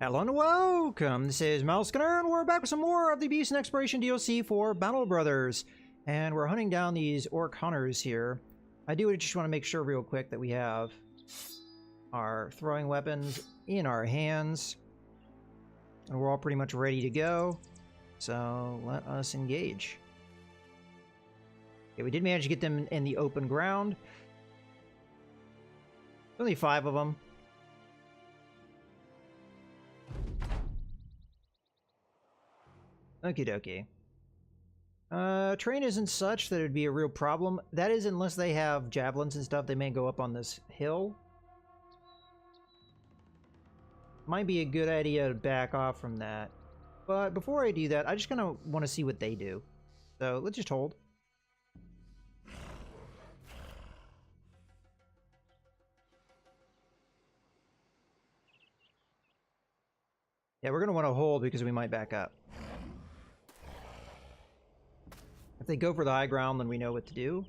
Hello and welcome, this is Mousegunner, and we're back with some more of the Beast and Exploration DLC for Battle Brothers. And we're hunting down these orc hunters here. I do just want to make sure real quick that we have our throwing weapons in our hands. And we're all pretty much ready to go. So let us engage. Okay, we did manage to get them in the open ground. Only 5 of them. Okie dokie. Terrain isn't such that it would be a real problem. That is, unless they have javelins and stuff, they may go up on this hill. Might be a good idea to back off from that. But before I do that, I just kind of want to see what they do. So let's just hold. Yeah, we're going to want to hold because we might back up. If they go for the high ground, then we know what to do.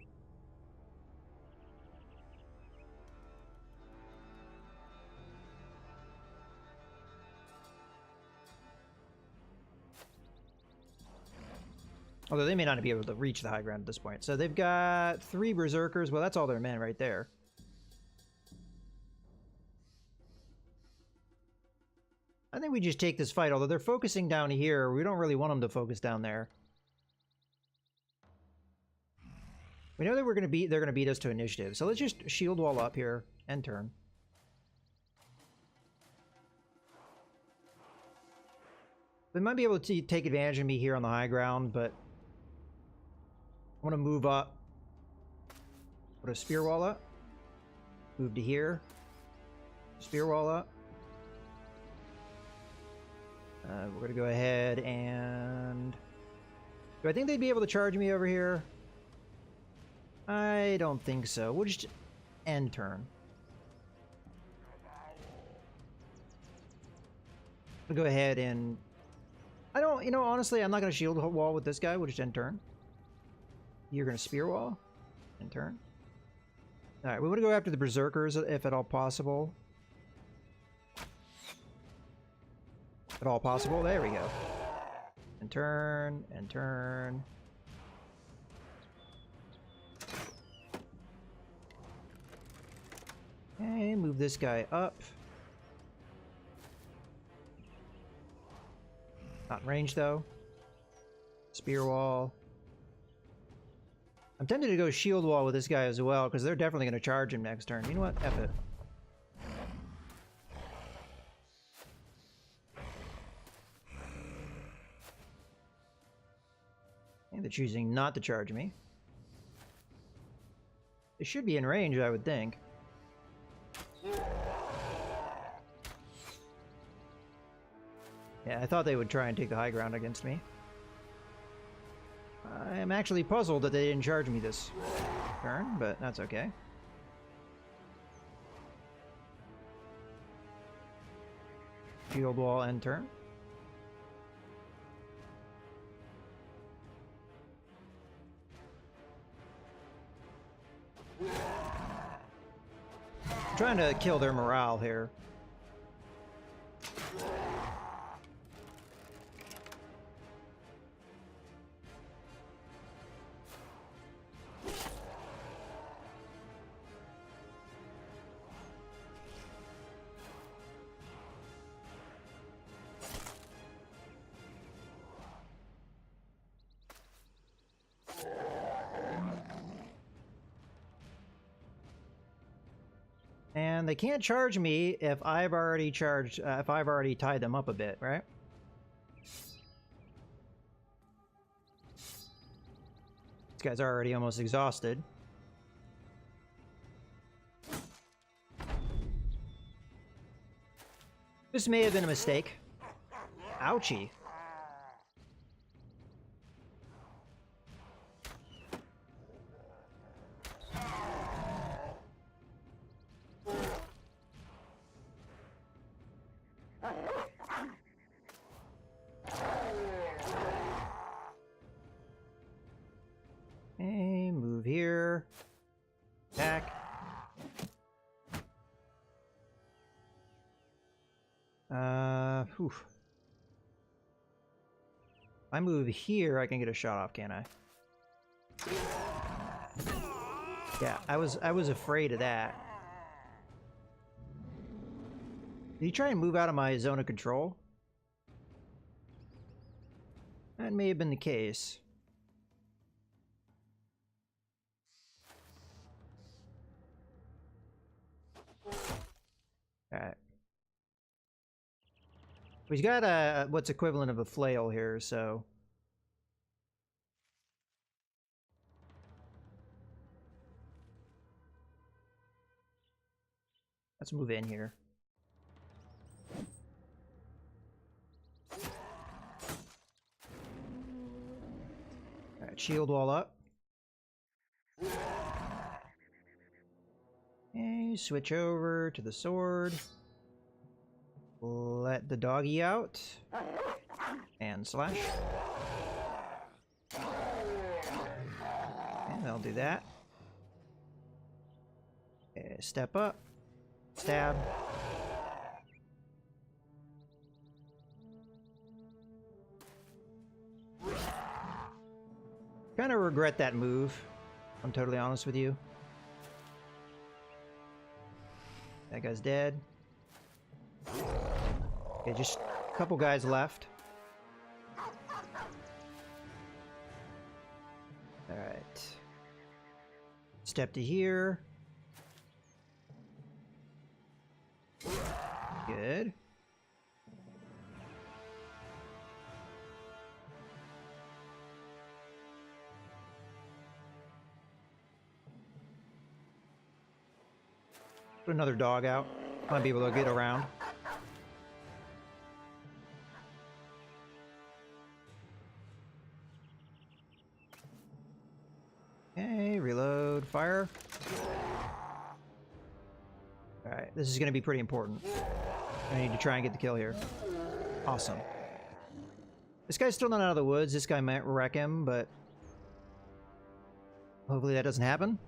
Although they may not be able to reach the high ground at this point. So they've got 3 berserkers. Well, that's all their men right there. I think we just take this fight, although they're focusing down here. We don't really want them to focus down there. We know that they're gonna beat us to initiative, so let's just shield wall up here and turn. They might be able to take advantage of me here on the high ground, but I want to move up. Put a spear wall up. Move to here. Spear wall up. We're gonna go ahead and... Do I think they'd be able to charge me over here? I don't think so. We'll just end turn. We'll go ahead and... I don't, honestly, I'm not going to shield wall with this guy. We'll just end turn. You're going to spear wall. End turn. Alright, we want to go after the berserkers if at all possible. At all possible. There we go. End turn. End turn. Okay, move this guy up. Not in range though. Spear wall. I'm tempted to go shield wall with this guy as well, because they're definitely going to charge him next turn. You know what? F it. And they're choosing not to charge me. They should be in range, I would think. Yeah, I thought they would try and take the high ground against me. I am actually puzzled that they didn't charge me this turn, but that's okay. Shield wall end turn. I'm trying to kill their morale here. And they can't charge me if I've already charged, if I've already tied them up a bit, right? This guy's already almost exhausted. This may have been a mistake. Ouchie. Okay, move here. Attack. Whew. If I move here, I can get a shot off, can't I? Yeah, I was afraid of that. Did he try and move out of my zone of control? That may have been the case. Alright. He's got a what's equivalent of a flail here, so let's move in here. Alright, shield wall up. Okay, switch over to the sword. Let the doggy out. And slash. And I'll do that. Okay, step up. Stab. Kind of regret that move. I'm totally honest with you. That guy's dead. Okay, just a couple guys left. Alright. Step to here. Good. Put another dog out. Might be able to get around. Okay, reload, fire. Alright, this is going to be pretty important. I need to try and get the kill here. Awesome. This guy's still not out of the woods. This guy might wreck him, but hopefully that doesn't happen.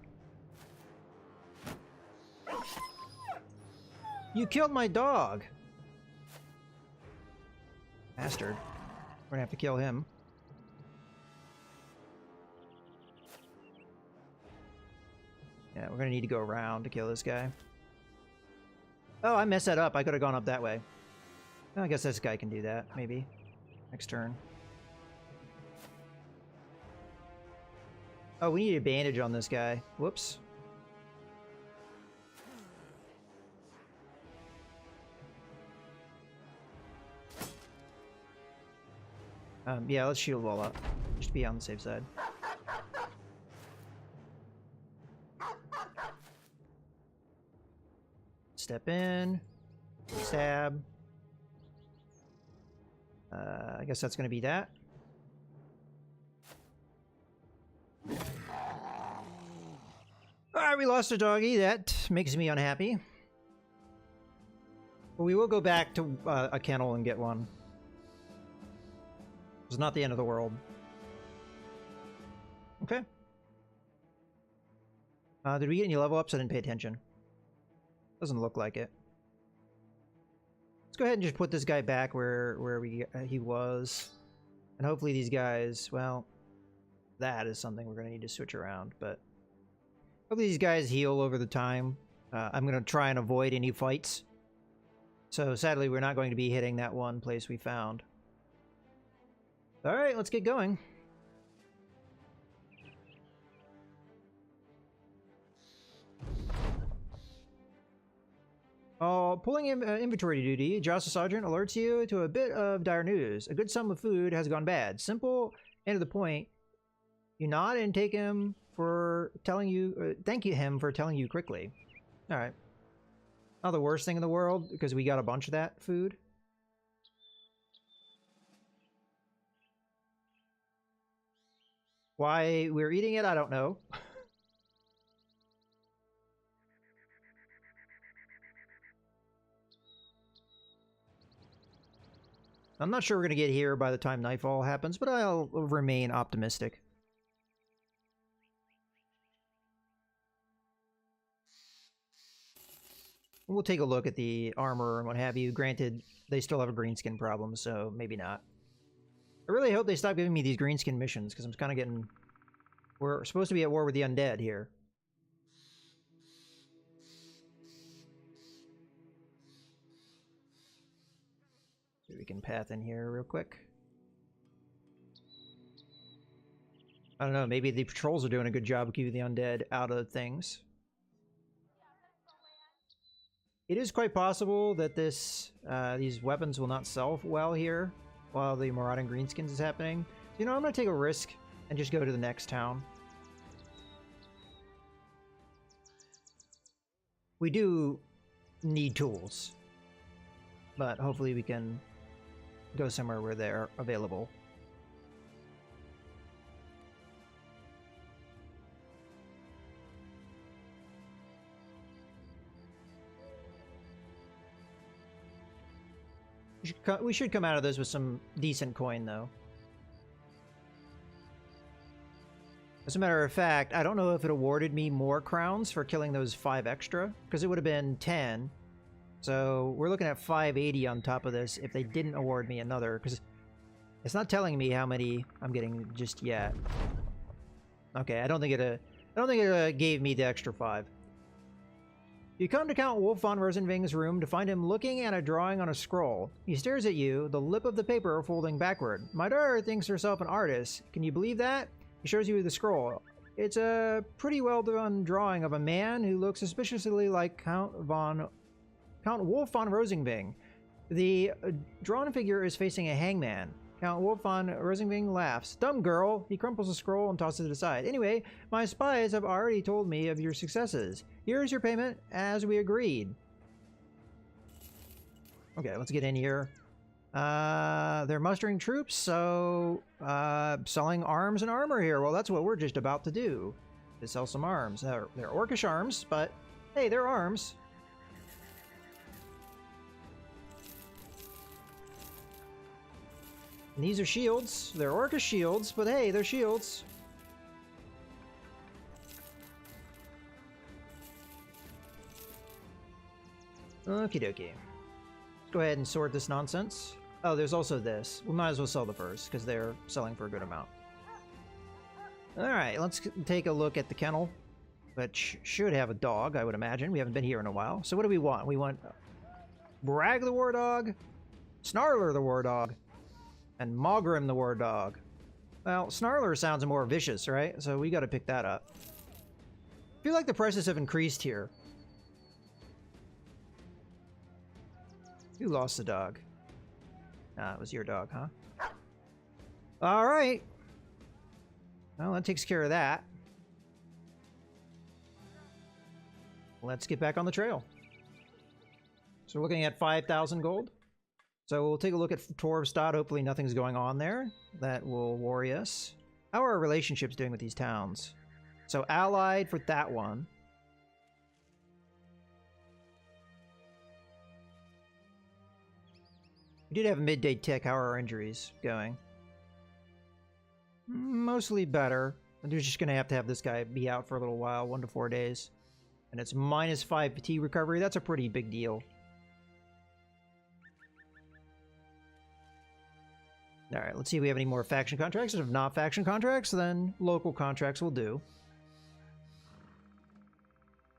You killed my dog! Bastard. We're gonna have to kill him. Yeah, we're gonna need to go around to kill this guy. Oh, I messed that up. I could have gone up that way. I guess this guy can do that, maybe. Next turn. Oh, we need a bandage on this guy. Whoops. Yeah, let's shield wall up. Just to be on the safe side. Step in. Stab. I guess that's gonna be that. Alright, we lost a doggy. That makes me unhappy. But we will go back to a kennel and get one. It's not the end of the world. Okay. Did we get any level ups? I didn't pay attention. Doesn't look like it. Let's go ahead and just put this guy back where he was. And hopefully these guys, well, that is something we're going to need to switch around. But hopefully these guys heal over the time. I'm going to try and avoid any fights. So sadly, we're not going to be hitting that one place we found. Alright, let's get going. Pulling inventory duty, Joshua Sergeant alerts you to a bit of dire news. A good sum of food has gone bad. Simple and to the point. You nod and take him for telling you, thank you him for telling you quickly. Alright. Not the worst thing in the world, because we got a bunch of that food. Why we're eating it, I don't know. I'm not sure we're going to get here by the time nightfall happens, but I'll remain optimistic. We'll take a look at the armor and what have you. Granted, they still have a greenskin problem, so maybe not. I really hope they stop giving me these greenskin missions, because I'm kind of getting... We're supposed to be at war with the undead here. So we can path in here real quick. I don't know, maybe the patrols are doing a good job of keeping the undead out of things. It is quite possible that these weapons will not sell well here while the Marauding Greenskins is happening. So, you know, I'm going to take a risk and just go to the next town. We do need tools, but hopefully we can go somewhere where they're available. We should come out of this with some decent coin, though. As a matter of fact, I don't know if it awarded me more crowns for killing those 5 extra, because it would have been 10. So we're looking at 580 on top of this if they didn't award me another, because it's not telling me how many I'm getting just yet. Okay, I don't think it gave me the extra 5. You come to Count Wolf von Rosenving's room to find him looking at a drawing on a scroll. He stares at you, the lip of the paper folding backward. My daughter thinks herself an artist. Can you believe that? He shows you the scroll. It's a pretty well-done drawing of a man who looks suspiciously like Count Wolf von Rosenving. The drawn figure is facing a hangman. Count Wolf von Rosenving laughs. Dumb girl! He crumples the scroll and tosses it aside. Anyway, my spies have already told me of your successes. Here's your payment, as we agreed. Okay, let's get in here. They're mustering troops, so selling arms and armor here. Well, that's what we're just about to do. To sell some arms. They're orcish arms, but hey, they're arms. And these are shields. They're orcish shields, but hey, they're shields. Okie dokie. Let's go ahead and sort this nonsense. Oh, there's also this. We might as well sell the first, because they're selling for a good amount. Alright, let's take a look at the kennel, which should have a dog, I would imagine. We haven't been here in a while. So what do we want? We want Brag the War Dog, Snarler the War Dog, and Mogrim the War Dog. Well, Snarler sounds more vicious, right? So we gotta pick that up. I feel like the prices have increased here. You lost the dog. Ah, it was your dog, huh? Alright. Well, that takes care of that. Let's get back on the trail. So we're looking at 5,000 gold. So we'll take a look at Torvstad. Hopefully nothing's going on there that will worry us. How are our relationships doing with these towns? So allied for that one. We did have a midday tick. How are our injuries going? Mostly better. We're just going to have this guy be out for a little while, 1 to 4 days. And it's -5 fatigue recovery. That's a pretty big deal. Alright, let's see if we have any more faction contracts. If not faction contracts, then local contracts will do.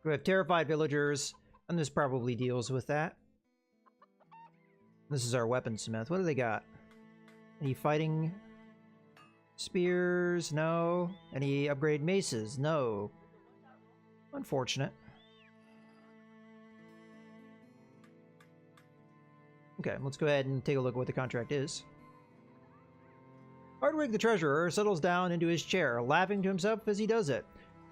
We have terrified villagers, and this probably deals with that. This is our weaponsmith. What do they got? Any fighting spears? No. Any upgrade maces? No. Unfortunate. Okay, let's go ahead and take a look at what the contract is. Hardwig the Treasurer settles down into his chair, laughing to himself as he does it.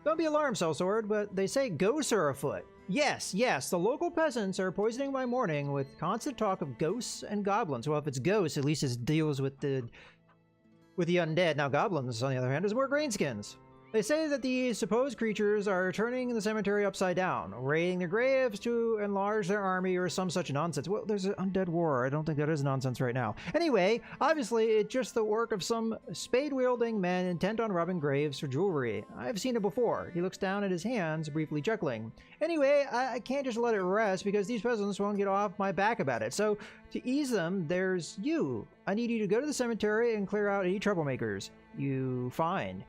Don't be alarmed, Sellsword, but they say ghosts are afoot. Yes, yes, the local peasants are poisoning my morning with constant talk of ghosts and goblins. Well, if it's ghosts, at least it deals with the undead. Now, goblins, on the other hand, is more greenskins. They say that the supposed creatures are turning the cemetery upside down, raiding their graves to enlarge their army or some such nonsense. Well, there's an undead war. I don't think that is nonsense right now. Anyway, obviously, it's just the work of some spade-wielding men intent on robbing graves for jewelry. I've seen it before. He looks down at his hands, briefly chuckling. Anyway, I can't just let it rest because these peasants won't get off my back about it. So, to ease them, there's you. I need you to go to the cemetery and clear out any troublemakers you find.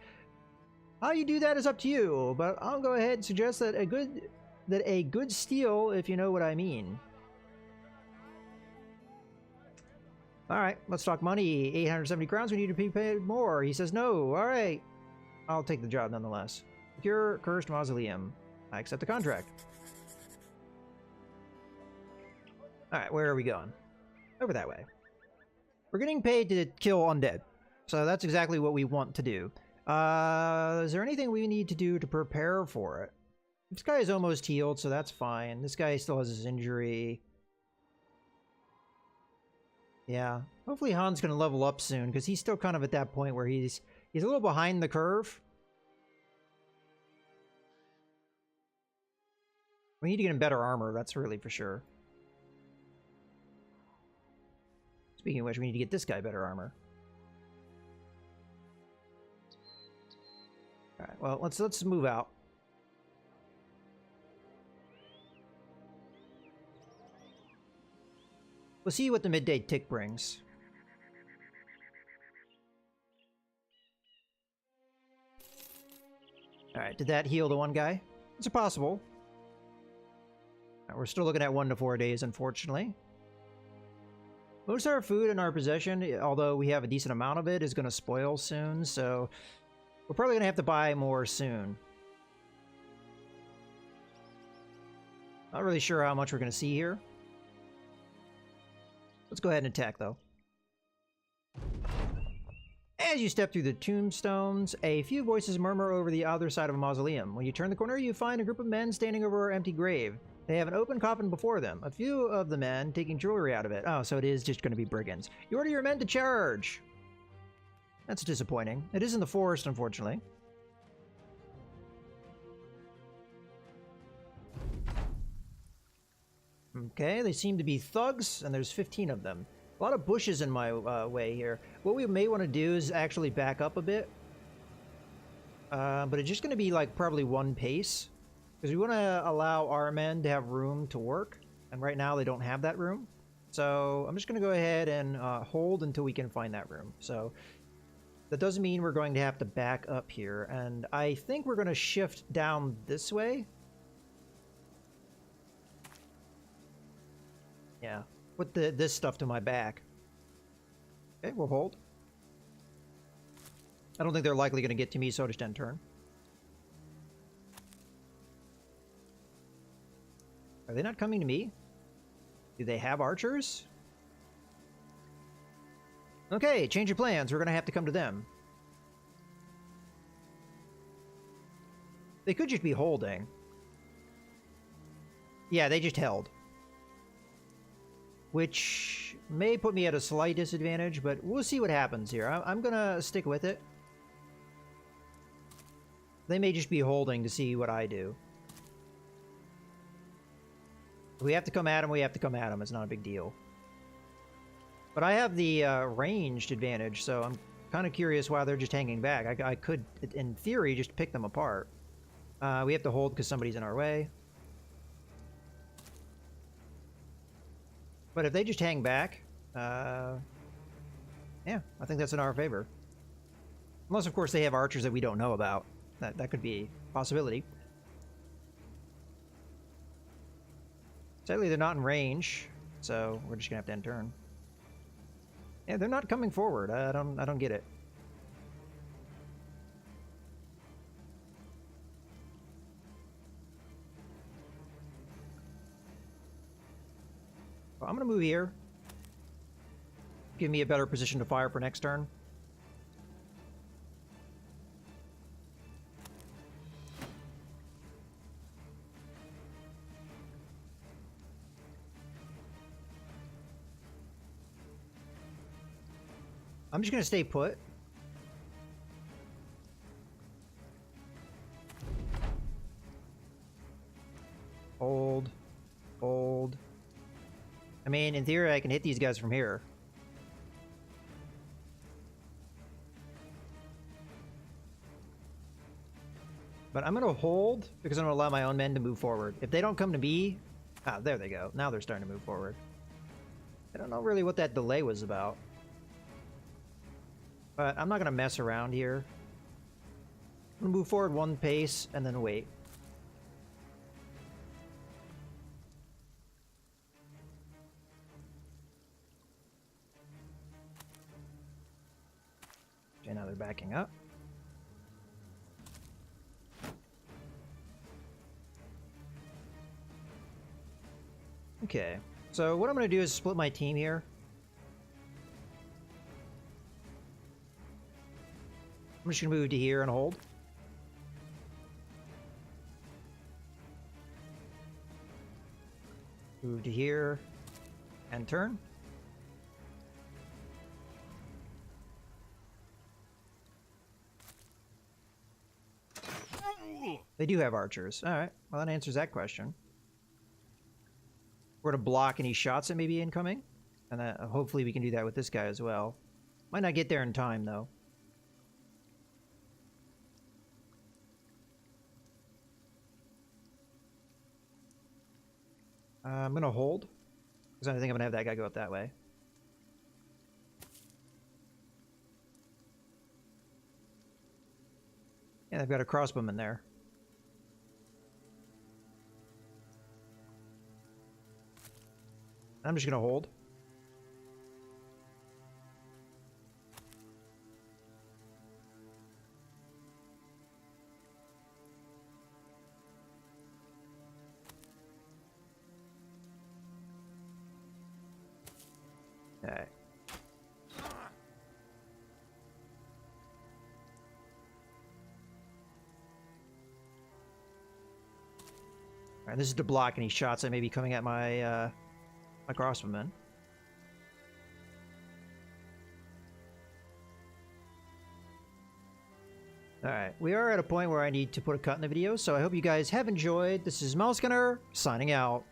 How you do that is up to you, but I'll go ahead and suggest that a good steal, if you know what I mean. Alright, let's talk money. 870 crowns, we need to be paid more. He says no. Alright. I'll take the job nonetheless. Secure Cursed Mausoleum. I accept the contract. Alright, where are we going? Over that way. We're getting paid to kill undead. So that's exactly what we want to do. Is there anything we need to do to prepare for it? This guy is almost healed, so that's fine. This guy still has his injury. Yeah. Hopefully Han's going to level up soon, because he's still kind of at that point where he's a little behind the curve. We need to get him better armor, that's really for sure. Speaking of which, we need to get this guy better armor. Alright, well, let's move out. We'll see what the midday tick brings. Alright, did that heal the one guy? It's possible. Right, we're still looking at 1 to 4 days, unfortunately. Most of our food in our possession, although we have a decent amount of it, is going to spoil soon, so we're probably going to have to buy more soon. Not really sure how much we're going to see here. Let's go ahead and attack, though. As you step through the tombstones, a few voices murmur over the other side of a mausoleum. When you turn the corner, you find a group of men standing over an empty grave. They have an open coffin before them, a few of the men taking jewelry out of it. Oh, so it is just going to be brigands. You order your men to charge! That's disappointing. It is in the forest, unfortunately. Okay, they seem to be thugs, and there's 15 of them. A lot of bushes in my way here. What we may want to do is actually back up a bit. But it's just going to be like probably one pace. Because we want to allow our men to have room to work. And right now they don't have that room. So I'm just going to go ahead and hold until we can find that room. So that doesn't mean we're going to have to back up here. And I think we're going to shift down this way. Yeah. Put this stuff to my back. Okay, we'll hold. I don't think they're likely going to get to me, so I'll just end turn. Are they not coming to me? Do they have archers? Okay, change your plans. We're going to have to come to them. They could just be holding. Yeah, they just held. Which may put me at a slight disadvantage, but we'll see what happens here. I'm going to stick with it. They may just be holding to see what I do. If we have to come at them, we have to come at them. It's not a big deal. But I have the ranged advantage, so I'm kind of curious why they're just hanging back. I could, in theory, just pick them apart. We have to hold because somebody's in our way. But if they just hang back, yeah, I think that's in our favor. Unless, of course, they have archers that we don't know about. That could be a possibility. Sadly, they're not in range, so we're just gonna have to end turn. Yeah, they're not coming forward. I don't get it. Well, I'm gonna move here. Give me a better position to fire for next turn. I'm just gonna stay put. in theory, I can hit these guys from here. But I'm going to hold because I'm going to allow my own men to move forward. If they don't come to me... Ah, there they go. Now they're starting to move forward. I don't know really what that delay was about. But I'm not going to mess around here. I'm going to move forward one pace and then wait. Okay, now they're backing up. Okay, so what I'm going to do is split my team here. I'm just going to move to here and hold. Move to here and turn. They do have archers. Alright, well that answers that question. We're going to block any shots that may be incoming. And hopefully we can do that with this guy as well. Might not get there in time, though. I'm going to hold. Because I think I'm going to have that guy go up that way. Yeah, they've got a crossbowman there. I'm just going to hold. Alright. Alright, this is to block any shots that may be coming at my my crossbowmen. Alright, we are at a point where I need to put a cut in the video, so I hope you guys have enjoyed. This is Mouse Gunner, signing out.